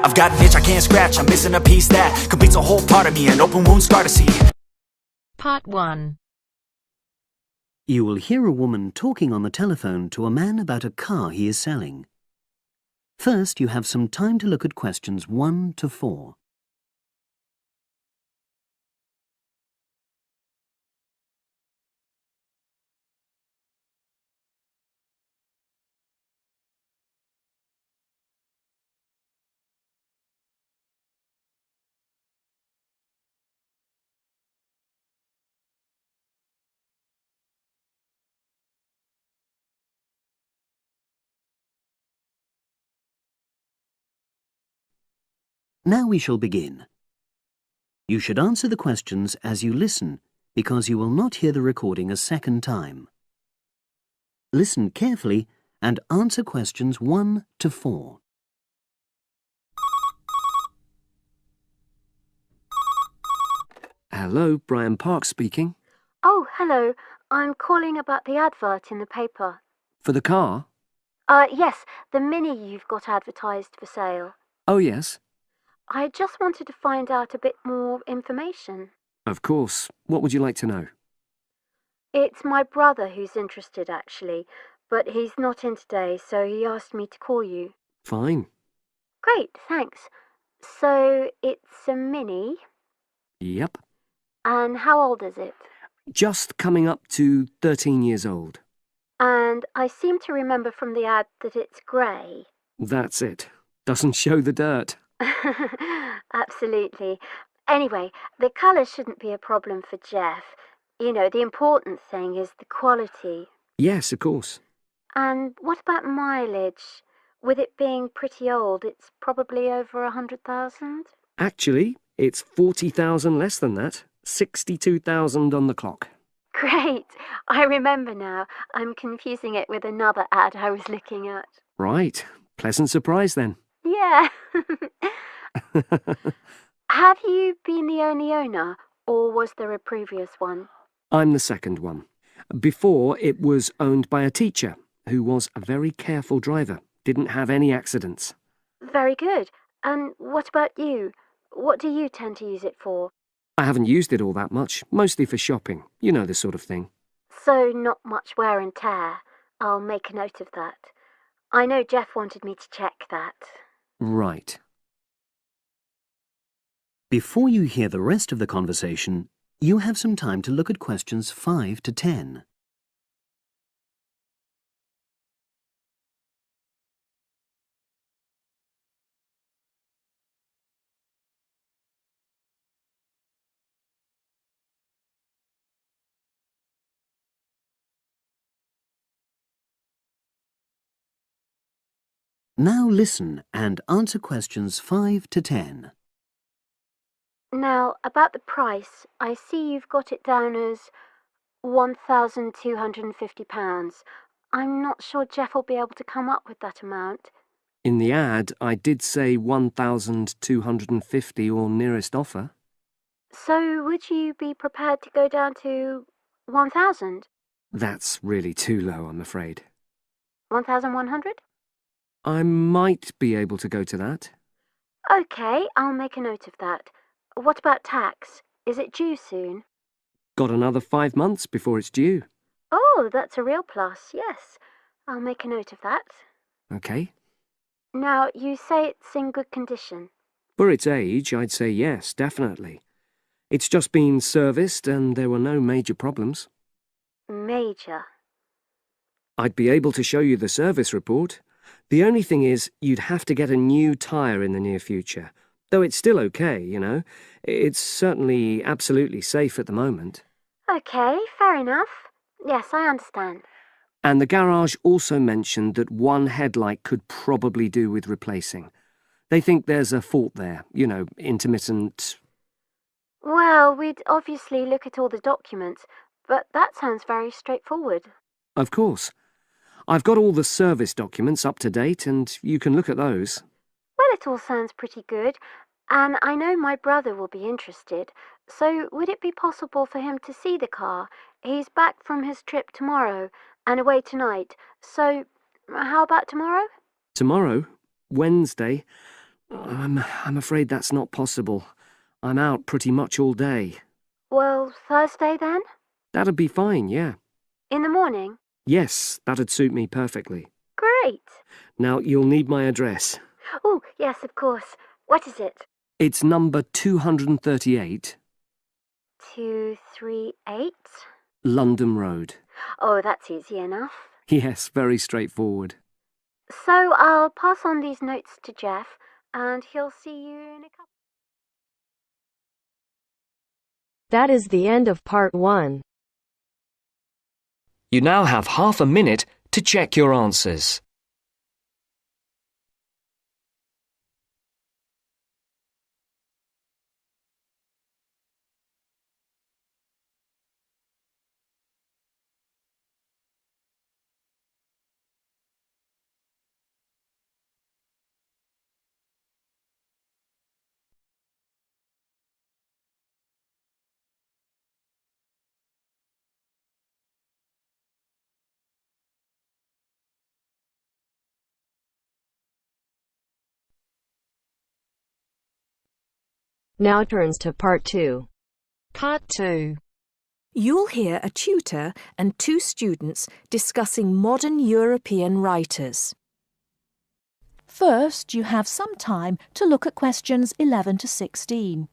I've got an itch I can't scratch, I'm missing a piece that completes a whole part of me, an open wound scar to see. Part 1. You will hear a woman talking on the telephone to a man about a car he is selling. First, you have some time to look at questions 1 to 4. Now we shall begin. You should answer the questions as you listen, because you will not hear the recording a second time. Listen carefully and answer questions 1 to 4. Hello, Brian Park speaking. Oh, hello. I'm calling about the advert in the paper. For the car? Yes, the Mini you've got advertised for sale. Oh, yes. I just wanted to find out a bit more information. Of course. What would you like to know? It's my brother who's interested, actually, but he's not in today, so he asked me to call you. Fine. Great, thanks. So, it's a Mini, Yep. and how old is it? Just coming up to 13 years old. And I seem to remember from the ad that it's grey. That's it. Doesn't show the dirt. Absolutely. Anyway, the colour shouldn't be a problem for Jeff. You know, the important thing is the quality. Yes, of course. And what about mileage? With it being pretty old, it's probably over 100,000? Actually, it's 40,000 less than that. 62,000 on the clock. Great! I remember now. I'm confusing it with another ad I was looking at. Right. Pleasant surprise then. Yeah. Have you been the only owner, or was there a previous one? I'm the second one. Before, it was owned by a teacher who was a very careful driver. Didn't have any accidents. Very good. And what about you? What do you tend to use it for? I haven't used it all that much, mostly for shopping. You know the sort of thing. So not much wear and tear. I'll make a note of that. I know Jeff wanted me to check that. Right. Before you hear the rest of the conversation, you have some time to look at questions 5 to 10. Now listen and answer questions 5 to 10. Now, about the price, I see you've got it down as £1,250. I'm not sure Jeff will be able to come up with that amount. In the ad, I did say 1,250 or nearest offer. So would you be prepared to go down to 1,000? That's really too low, I'm afraid. 1,100? I might be able to go to that. OK, I'll make a note of that. What about tax? Is it due soon? Got another 5 months before it's due. Oh, that's a real plus, yes. I'll make a note of that. OK. Now, you say it's in good condition. For its age, I'd say yes, definitely. It's just been serviced and there were no major problems. Major. I'd be able to show you the service report. The only thing is, you'd have to get a new tyre in the near future. Though it's still okay, you know. It's certainly absolutely safe at the moment. OK, fair enough. Yes, I understand. And the garage also mentioned that one headlight could probably do with replacing. They think there's a fault there, you know, intermittent. Well, we'd obviously look at all the documents, but that sounds very straightforward. Of course. I've got all the service documents up to date, and you can look at those. Well, it all sounds pretty good, and I know my brother will be interested, so would it be possible for him to see the car? He's back from his trip tomorrow and away tonight, so how about tomorrow? Tomorrow? Wednesday? I'm afraid that's not possible. I'm out pretty much all day. Well, Thursday then? That'd be fine, yeah. In the morning? Yes, that'd suit me perfectly. Great. Now, you'll need my address. Oh, yes, of course. What is it? It's number 238, 238? London Road. Oh, that's easy enough. Yes, very straightforward. So I'll pass on these notes to Jeff, and he'll see you in a couple. That is the end of part 1. You now have half a minute to check your answers. Now turns to part 2. Part 2. You'll hear a tutor and 2 students discussing modern European writers. First, you have some time to look at questions 11 to 16.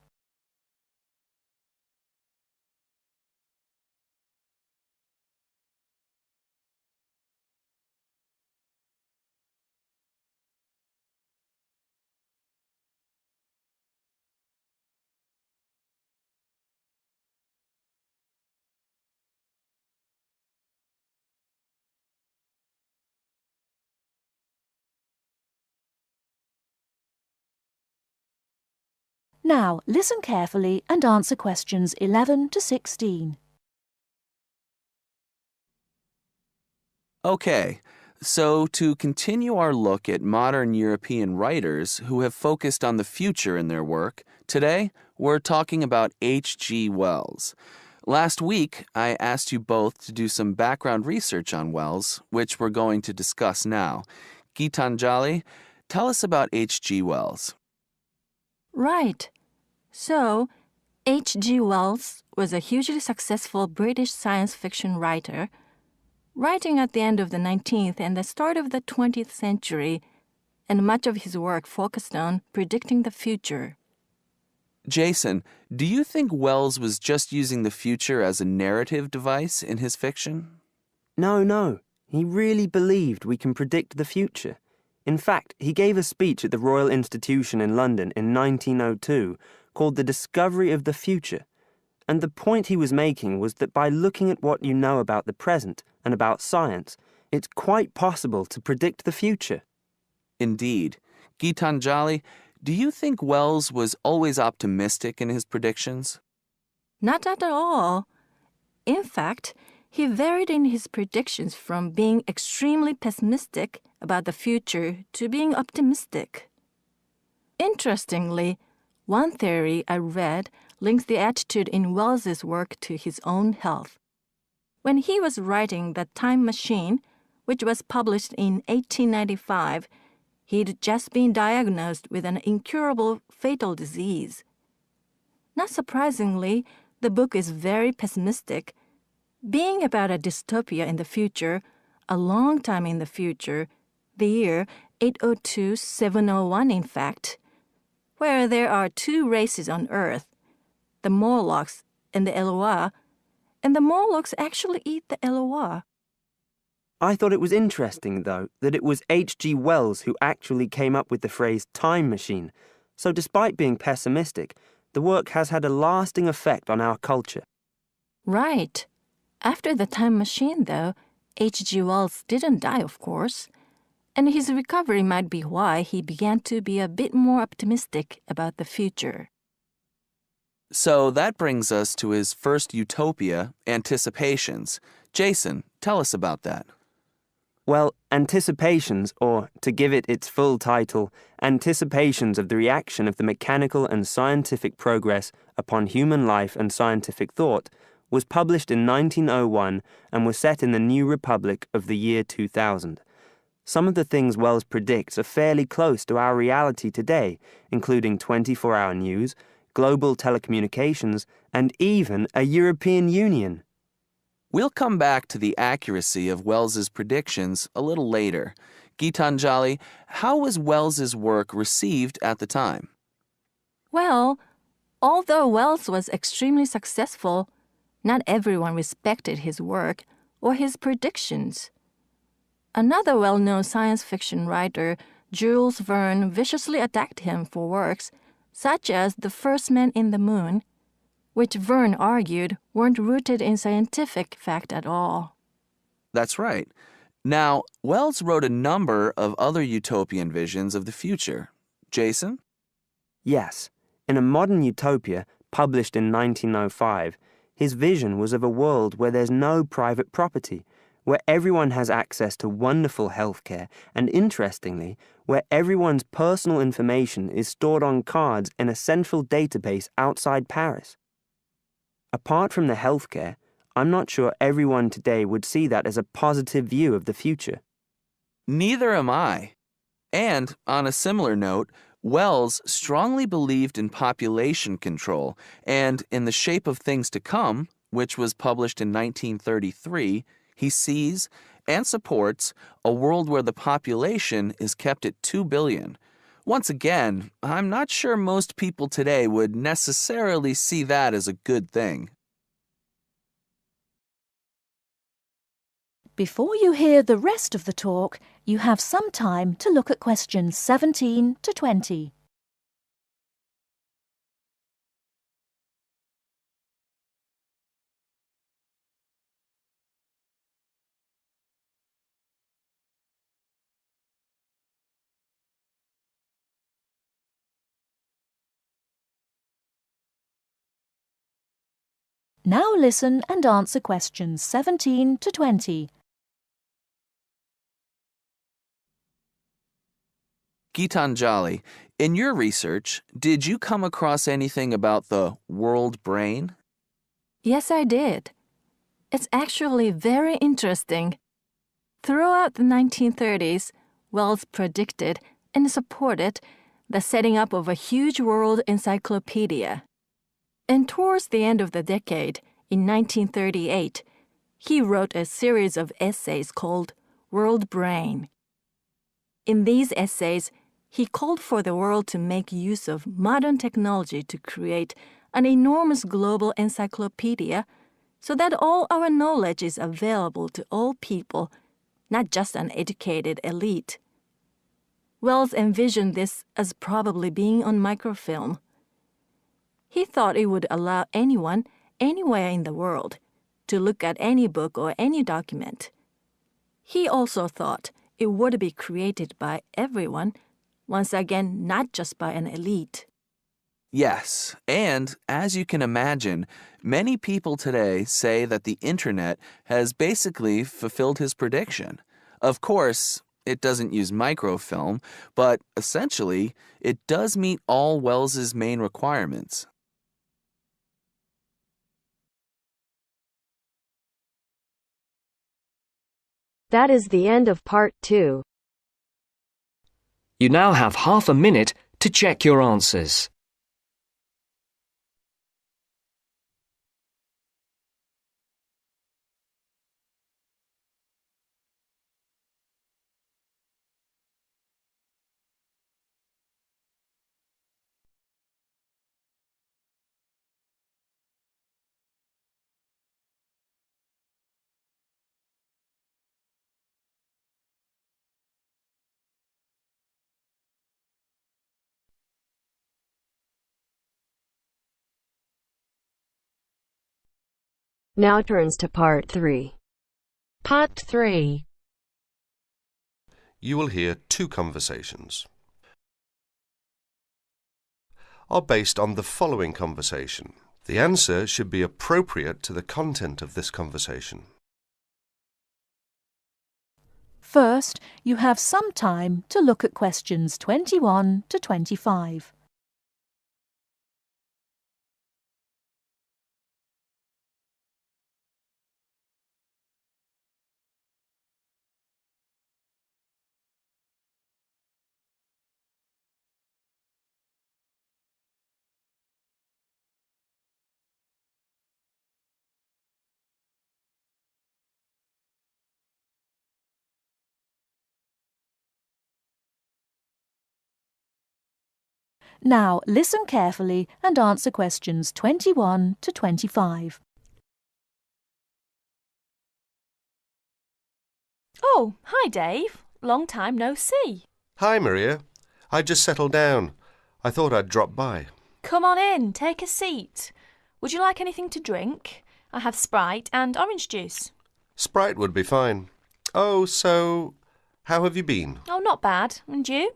Now, listen carefully and answer questions 11 to 16. Okay, so to continue our look at modern European writers who have focused on the future in their work, today we're talking about H.G. Wells. Last week, I asked you both to do some background research on Wells, which we're going to discuss now. Gitanjali, tell us about H.G. Wells. Right. So, H.G. Wells was a hugely successful British science fiction writer, writing at the end of the 19th and the start of the 20th century, and much of his work focused on predicting the future. Jason, do you think Wells was just using the future as a narrative device in his fiction? No. He really believed we can predict the future. In fact, he gave a speech at the Royal Institution in London in 1902 called The Discovery of the Future. And the point he was making was that by looking at what you know about the present and about science, it's quite possible to predict the future. Indeed. Gitanjali, do you think Wells was always optimistic in his predictions? Not at all. In fact, he varied in his predictions from being extremely pessimistic about the future to being optimistic. Interestingly, one theory I read links the attitude in Wells's work to his own health. When he was writing The Time Machine, which was published in 1895, he'd just been diagnosed with an incurable fatal disease. Not surprisingly, the book is very pessimistic, being about a dystopia in the future, a long time in the future, the year 802-701 in fact, where there are 2 races on Earth, the Morlocks and the Eloi, and the Morlocks actually eat the Eloi. I thought it was interesting, though, that it was H.G. Wells who actually came up with the phrase time machine. So despite being pessimistic, the work has had a lasting effect on our culture. Right. After The Time Machine, though, H.G. Wells didn't die, of course, and his recovery might be why he began to be a bit more optimistic about the future. So that brings us to his first utopia, Anticipations. Jason, tell us about that. Well, Anticipations, or to give it its full title, Anticipations of the Reaction of the Mechanical and Scientific Progress upon Human Life and Scientific Thought, was published in 1901 and was set in the New Republic of the year 2000. Some of the things Wells predicts are fairly close to our reality today, including 24-hour news, global telecommunications, and even a European Union. We'll come back to the accuracy of Wells's predictions a little later. Gitanjali, how was Wells's work received at the time? Well, although Wells was extremely successful, not everyone respected his work or his predictions. Another well-known science fiction writer, Jules Verne, viciously attacked him for works such as The First Man in the Moon, which Verne argued weren't rooted in scientific fact at all. That's right. Now, Wells wrote a number of other utopian visions of the future. Jason? Yes, in A Modern Utopia, published in 1905, his vision was of a world where there's no private property, where everyone has access to wonderful healthcare, and interestingly, where everyone's personal information is stored on cards in a central database outside Paris. Apart from the healthcare, I'm not sure everyone today would see that as a positive view of the future. Neither am I. And, on a similar note, Wells strongly believed in population control and in The Shape of Things to Come, which was published in 1933, he sees and supports a world where the population is kept at 2 billion. Once again, I'm not sure most people today would necessarily see that as a good thing. Before you hear the rest of the talk, you have some time to look at questions 17 to 20. Now listen and answer questions 17 to 20. Gitanjali, in your research, did you come across anything about the world brain? Yes, I did. It's actually very interesting. Throughout the 1930s, Wells predicted and supported the setting up of a huge world encyclopedia. And towards the end of the decade, in 1938, he wrote a series of essays called World Brain. In these essays, he called for the world to make use of modern technology to create an enormous global encyclopedia so that all our knowledge is available to all people, not just an educated elite. Wells envisioned this as probably being on microfilm. He thought it would allow anyone, anywhere in the world, to look at any book or any document. He also thought it would be created by everyone, once again, not just by an elite. Yes, and as you can imagine, many people today say that the internet has basically fulfilled his prediction. Of course, it doesn't use microfilm, but essentially, it does meet all Wells's main requirements. That is the end of part 2. You now have half a minute to check your answers. Now turns to part 3. Part 3. You will hear two conversations. Are based on the following conversation. The answer should be appropriate to the content of this conversation. First, you have some time to look at questions 21 to 25. Now listen carefully and answer questions 21 to 25. Oh, hi Dave. Long time no see. Hi, Maria. I just settled down. I thought I'd drop by. Come on in, take a seat. Would you like anything to drink? I have Sprite and orange juice. Sprite would be fine. Oh, so how have you been? Oh, not bad. And you?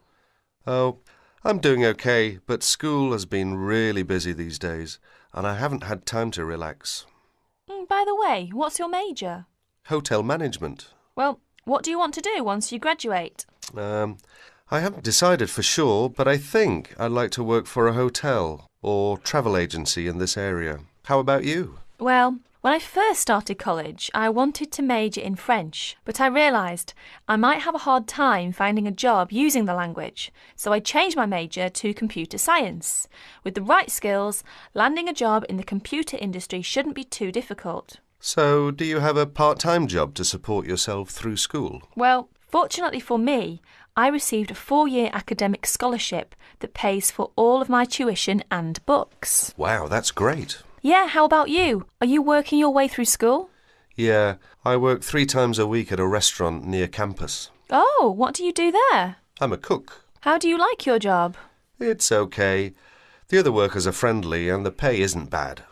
Oh, I'm doing okay, but school has been really busy these days, and I haven't had time to relax. By the way, what's your major? Hotel management. Well, what do you want to do once you graduate? I haven't decided for sure, but I think I'd like to work for a hotel or travel agency in this area. How about you? Well, when I first started college, I wanted to major in French, but I realised I might have a hard time finding a job using the language, so I changed my major to computer science. With the right skills, landing a job in the computer industry shouldn't be too difficult. So, do you have a part-time job to support yourself through school? Well, fortunately for me, I received a 4-year academic scholarship that pays for all of my tuition and books. Wow, that's great. Yeah, how about you? Are you working your way through school? Yeah, I work 3 times a week at a restaurant near campus. Oh, what do you do there? I'm a cook. How do you like your job? It's okay. The other workers are friendly and the pay isn't bad.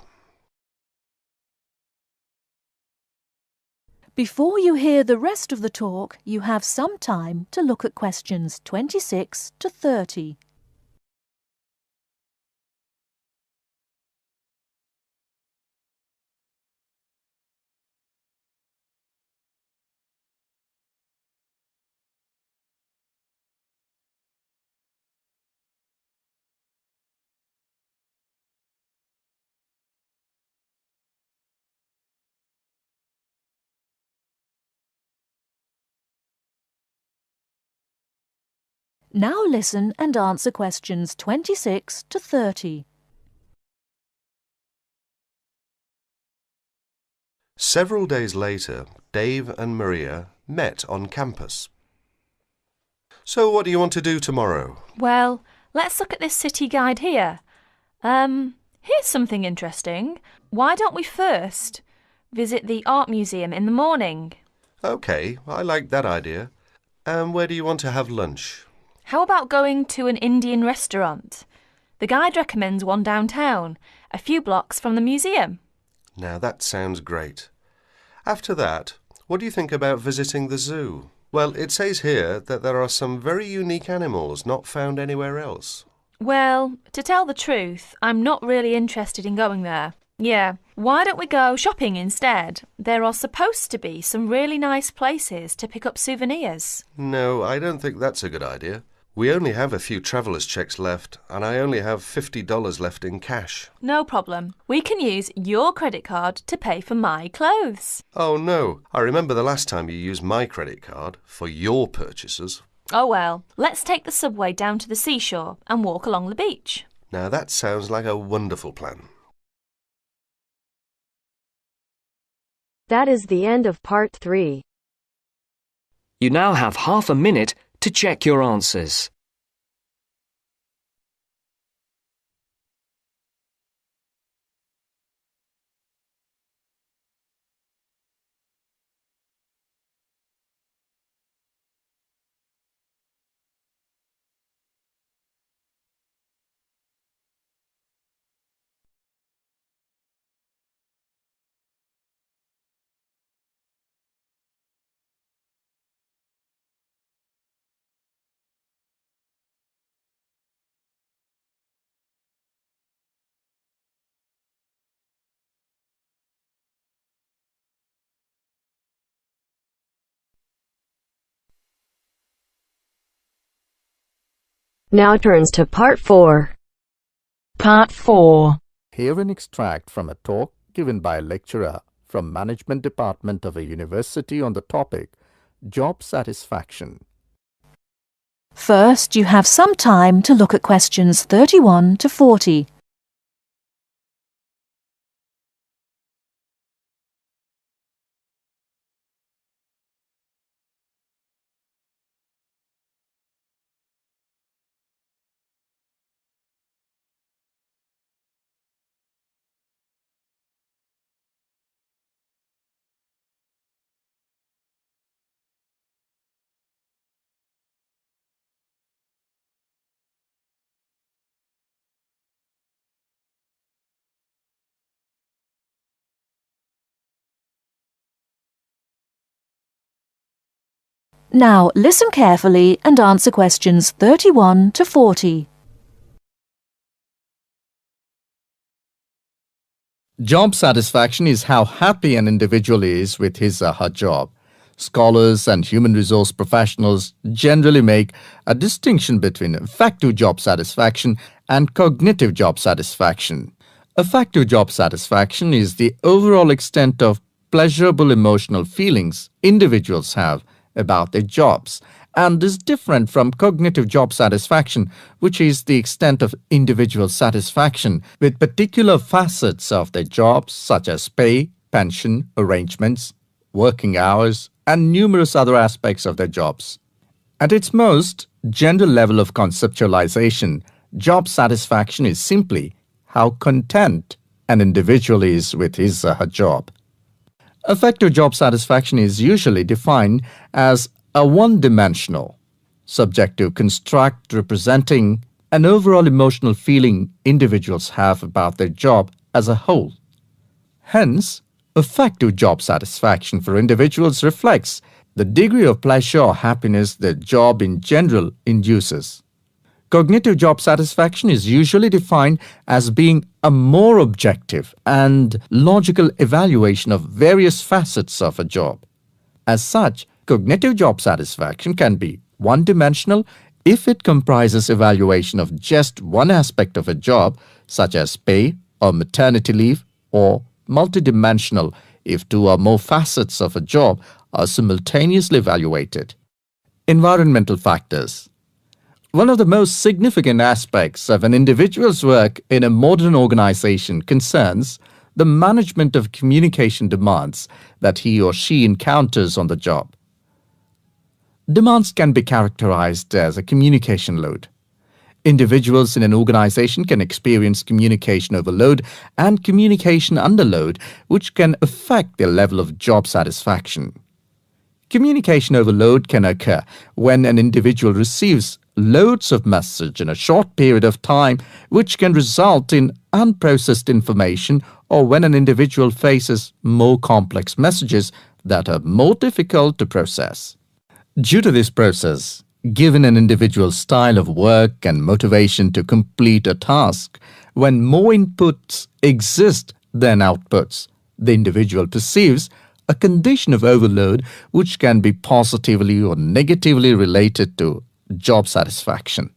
Before you hear the rest of the talk, you have some time to look at questions 26 to 30. Now listen and answer questions 26 to 30. Several days later, Dave and Maria met on campus. So what do you want to do tomorrow? Well, let's look at this city guide here. Here's something interesting. Why don't we first visit the art museum in the morning? OK, I like that idea. And where do you want to have lunch? How about going to an Indian restaurant? The guide recommends one downtown, a few blocks from the museum. Now that sounds great. After that, what do you think about visiting the zoo? Well, it says here that there are some very unique animals not found anywhere else. Well, to tell the truth, I'm not really interested in going there. Yeah, why don't we go shopping instead? There are supposed to be some really nice places to pick up souvenirs. No, I don't think that's a good idea. We only have a few traveller's checks left, and I only have $50 left in cash. No problem. We can use your credit card to pay for my clothes. Oh no, I remember the last time you used my credit card for your purchases. Oh well, let's take the subway down to the seashore and walk along the beach. Now that sounds like a wonderful plan. That is the end of part 3. You now have half a minute to check your answers. Now turns to part 4. Part 4. Hear an extract from a talk given by a lecturer from Management Department of a university on the topic Job Satisfaction. First, you have some time to look at questions 31 to 40. Now listen carefully and answer questions 31 to 40. Job satisfaction is how happy an individual is with his or her job. Scholars and human resource professionals generally make a distinction between affective job satisfaction and cognitive job satisfaction. Affective job satisfaction is the overall extent of pleasurable emotional feelings individuals have about their jobs and is different from cognitive job satisfaction, which is the extent of individual satisfaction with particular facets of their jobs such as pay, pension, arrangements, working hours, and numerous other aspects of their jobs. At its most general level of conceptualization, job satisfaction is simply how content an individual is with his or her job. Affective job satisfaction is usually defined as a one-dimensional, subjective construct representing an overall emotional feeling individuals have about their job as a whole. Hence, affective job satisfaction for individuals reflects the degree of pleasure or happiness their job in general induces. Cognitive job satisfaction is usually defined as being a more objective and logical evaluation of various facets of a job. As such, cognitive job satisfaction can be one-dimensional if it comprises evaluation of just one aspect of a job, such as pay or maternity leave, or multidimensional if two or more facets of a job are simultaneously evaluated. Environmental factors. One of the most significant aspects of an individual's work in a modern organization concerns the management of communication demands that he or she encounters on the job. Demands can be characterized as a communication load. Individuals in an organization can experience communication overload and communication underload, which can affect their level of job satisfaction. Communication overload can occur when an individual receives loads of message in a short period of time, which can result in unprocessed information, or when an individual faces more complex messages that are more difficult to process. Due to this process, given an individual's style of work and motivation to complete a task, when more inputs exist than outputs, the individual perceives a condition of overload which can be positively or negatively related to job satisfaction.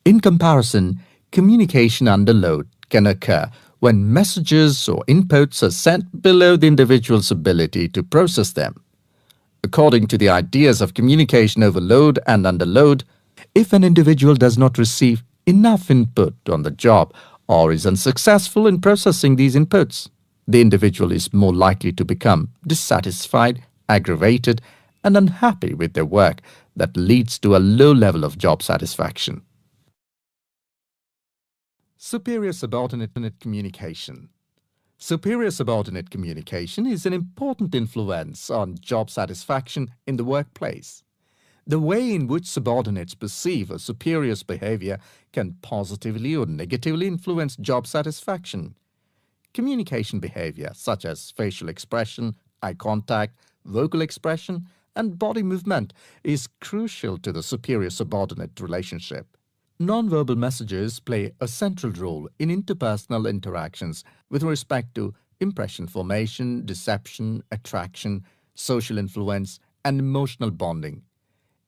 In comparison, communication underload can occur when messages or inputs are sent below the individual's ability to process them. According to the ideas of communication overload and underload, if an individual does not receive enough input on the job or is unsuccessful in processing these inputs, the individual is more likely to become dissatisfied, aggravated, and unhappy with their work that leads to a low level of job satisfaction. Superior subordinate communication. Superior subordinate communication is an important influence on job satisfaction in the workplace. The way in which subordinates perceive a superior's behavior can positively or negatively influence job satisfaction. Communication behavior, such as facial expression, eye contact, vocal expression, and body movement, is crucial to the superior-subordinate relationship. Nonverbal messages play a central role in interpersonal interactions with respect to impression formation, deception, attraction, social influence, and emotional bonding.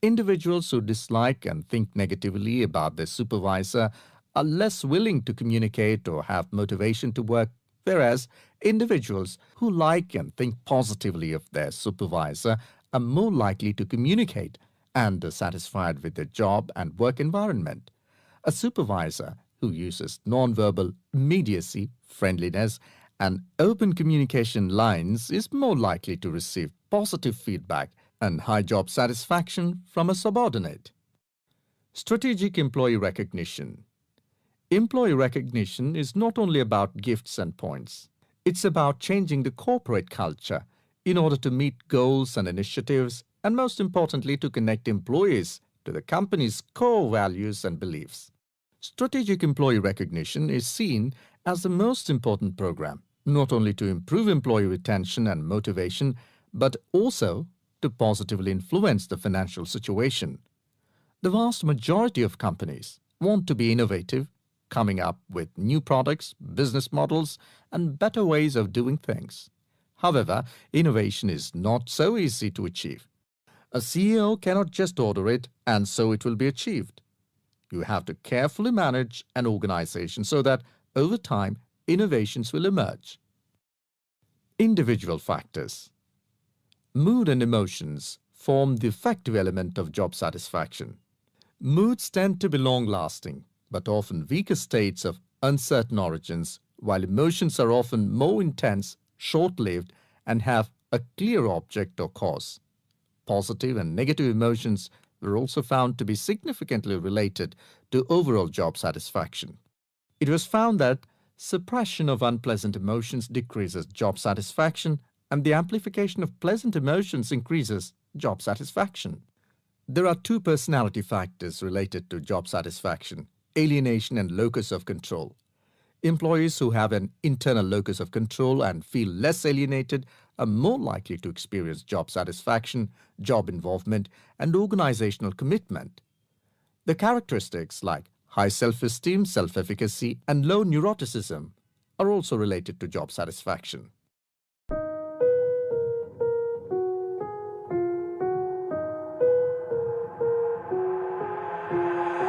Individuals who dislike and think negatively about their supervisor are less willing to communicate or have motivation to work, whereas individuals who like and think positively of their supervisor are more likely to communicate and are satisfied with their job and work environment. A supervisor who uses nonverbal immediacy, friendliness, and open communication lines is more likely to receive positive feedback and high job satisfaction from a subordinate. Strategic employee recognition. Employee recognition is not only about gifts and points. It's about changing the corporate culture in order to meet goals and initiatives, and most importantly, to connect employees to the company's core values and beliefs. Strategic employee recognition is seen as the most important program, not only to improve employee retention and motivation, but also to positively influence the financial situation. The vast majority of companies want to be innovative, coming up with new products, business models, and better ways of doing things. However, innovation is not so easy to achieve. A CEO cannot just order it and so it will be achieved. You have to carefully manage an organization so that over time, innovations will emerge. Individual factors. Mood and emotions form the effective element of job satisfaction. Moods tend to be long-lasting, but often weaker states of uncertain origins, while emotions are often more intense, short-lived, and have a clear object or cause. Positive and negative emotions were also found to be significantly related to overall job satisfaction. It was found that suppression of unpleasant emotions decreases job satisfaction and the amplification of pleasant emotions increases job satisfaction. There are two personality factors related to job satisfaction: alienation and locus of control. Employees who have an internal locus of control and feel less alienated are more likely to experience job satisfaction, job involvement, and organizational commitment. The characteristics like high self-esteem, self-efficacy, and low neuroticism are also related to job satisfaction.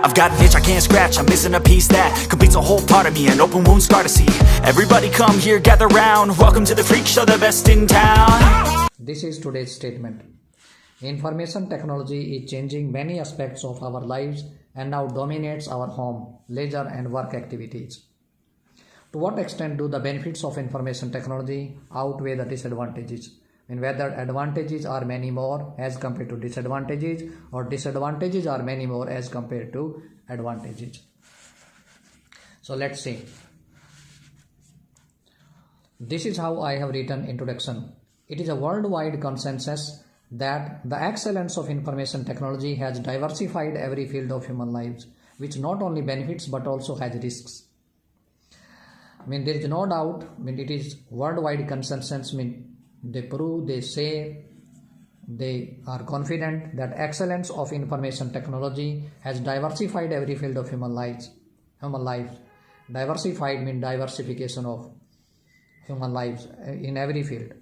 I've got an itch I can't scratch, I'm missing a piece that completes a whole part of me, an open wound scar to see. Everybody come here, gather round, welcome to the freak show, the best in town. This is today's statement. Information technology is changing many aspects of our lives and now dominates our home, leisure and work activities. To what extent do the benefits of information technology outweigh the disadvantages? And whether advantages are many more as compared to disadvantages, or disadvantages are many more as compared to advantages. So let's see. This is how I have written introduction. It is a worldwide consensus that the excellence of information technology has diversified every field of human lives, which not only benefits but also has risks. There is no doubt, it is worldwide consensus, they prove, they say, they are confident that excellence of information technology has diversified every field of human life. Diversified means diversification of human lives in every field,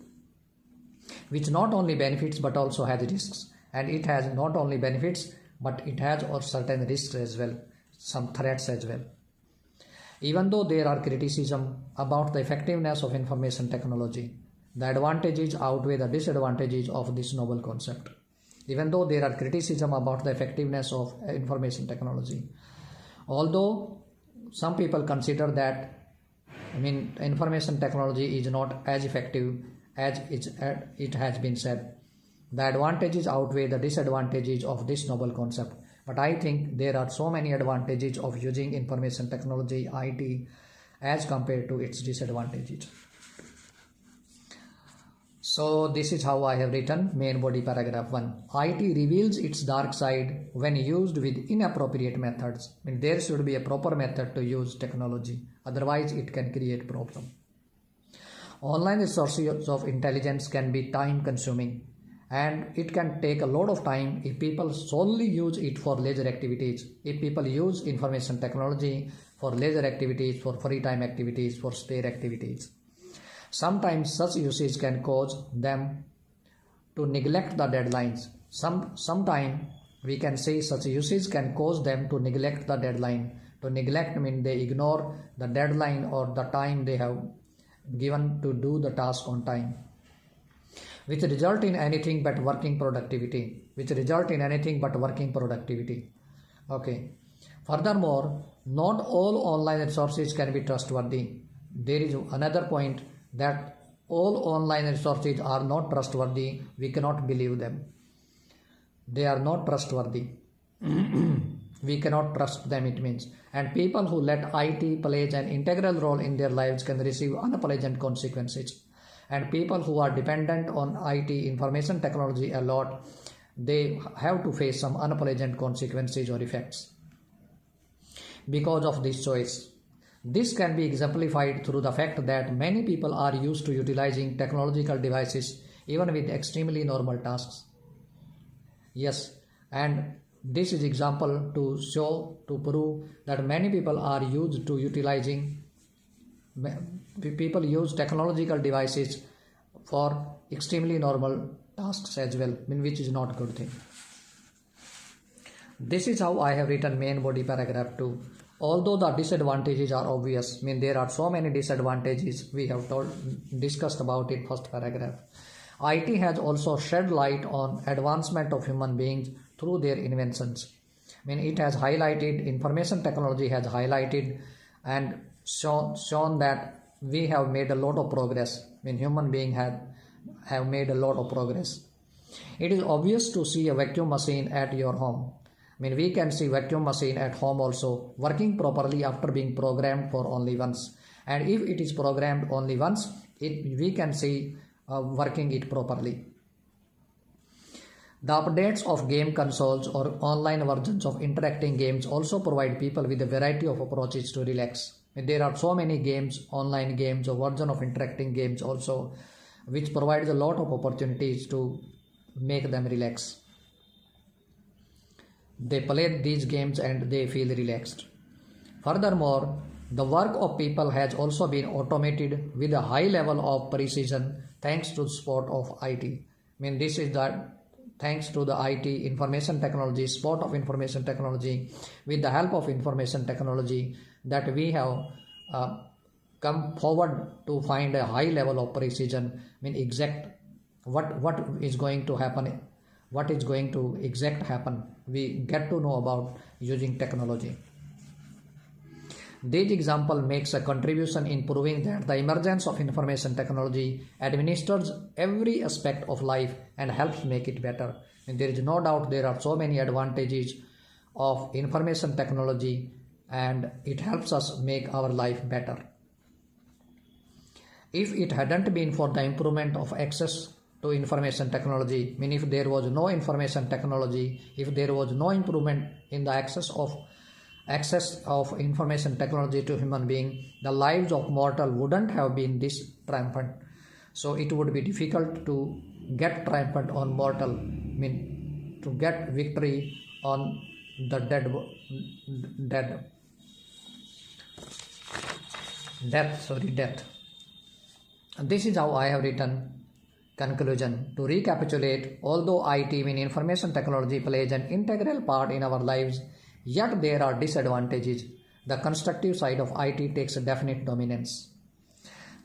which not only benefits but also has risks. And it has not only benefits but it has certain risks as well, some threats as well. Even though there are criticism about the effectiveness of information technology, the advantages outweigh the disadvantages of this noble concept. Even though there are criticism about the effectiveness of information technology, although some people consider that information technology is not as effective as it has been said, the advantages outweigh the disadvantages of this noble concept. But I think there are so many advantages of using information technology, IT, as compared to its disadvantages. So this is how I have written main body paragraph 1. IT reveals its dark side when used with inappropriate methods. There should be a proper method to use technology, otherwise it can create problem. Online sources of intelligence can be time consuming and it can take a lot of time if people solely use it for leisure activities. If people use information technology for leisure activities, for free time activities, for spare activities. Sometimes such usage can cause them to neglect the deadlines. Sometimes we can say such usage can cause them to neglect the deadline. To neglect means they ignore the deadline or the time they have given to do the task on time, which result in anything but working productivity. Okay. Furthermore, not all online resources can be trustworthy. There is another point that all online resources are not trustworthy. We cannot believe them. They are not trustworthy. We cannot trust them, it means. And people who let IT play an integral role in their lives can receive unpleasant consequences. And people who are dependent on IT, information technology a lot, they have to face some unpleasant consequences or effects because of this choice. This can be exemplified through the fact that many people are used to utilizing technological devices even with extremely normal tasks. Yes, and this is example to prove that many people are used to utilizing people use technological devices for extremely normal tasks as well, which is not good thing. This is how I have written main body paragraph 2. Although the disadvantages are obvious, there are so many disadvantages we have discussed about in first paragraph. IT has also shed light on advancement of human beings through their inventions. It has highlighted, information technology has highlighted and shown that we have made a lot of progress. Human beings have made a lot of progress. It is obvious to see a vacuum machine at your home. We can see vacuum machine at home also working properly after being programmed for only once. And if it is programmed only once, we can see working it properly. The updates of game consoles or online versions of interacting games also provide people with a variety of approaches to relax. There are so many games, online games or version of interacting games also, which provides a lot of opportunities to make them relax. They play these games and they feel relaxed. Furthermore, the work of people has also been automated with a high level of precision thanks to the support of IT. This is that thanks to the IT, information technology, support of information technology, with the help of information technology, that we have come forward to find a high level of precision, exact what is going to happen, what is going to exact happen, we get to know about using technology. This example makes a contribution in proving that the emergence of information technology administers every aspect of life and helps make it better. There is no doubt there are so many advantages of information technology and it helps us make our life better. If it hadn't been for the improvement of access to information technology, if there was no information technology, if there was no improvement in the access of information technology to human being, the lives of mortal wouldn't have been this triumphant. So it would be difficult to get triumphant on mortal, to get victory on the death. This is how I have written conclusion. To recapitulate, although IT, information technology, plays an integral part in our lives, yet there are disadvantages. The constructive side of IT takes a definite dominance.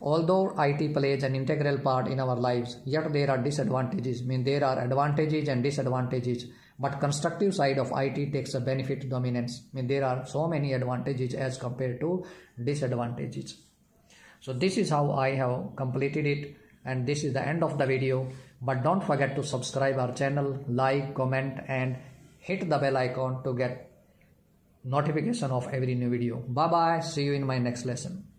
Although IT plays an integral part in our lives, yet there are disadvantages. There are advantages and disadvantages, but constructive side of IT takes a benefit dominance. There are so many advantages as compared to disadvantages. So this is how I have completed it, and this is the end of the video. But don't forget to subscribe our channel, like, comment and hit the bell icon to get notification of every new video. Bye bye. See you in my next lesson.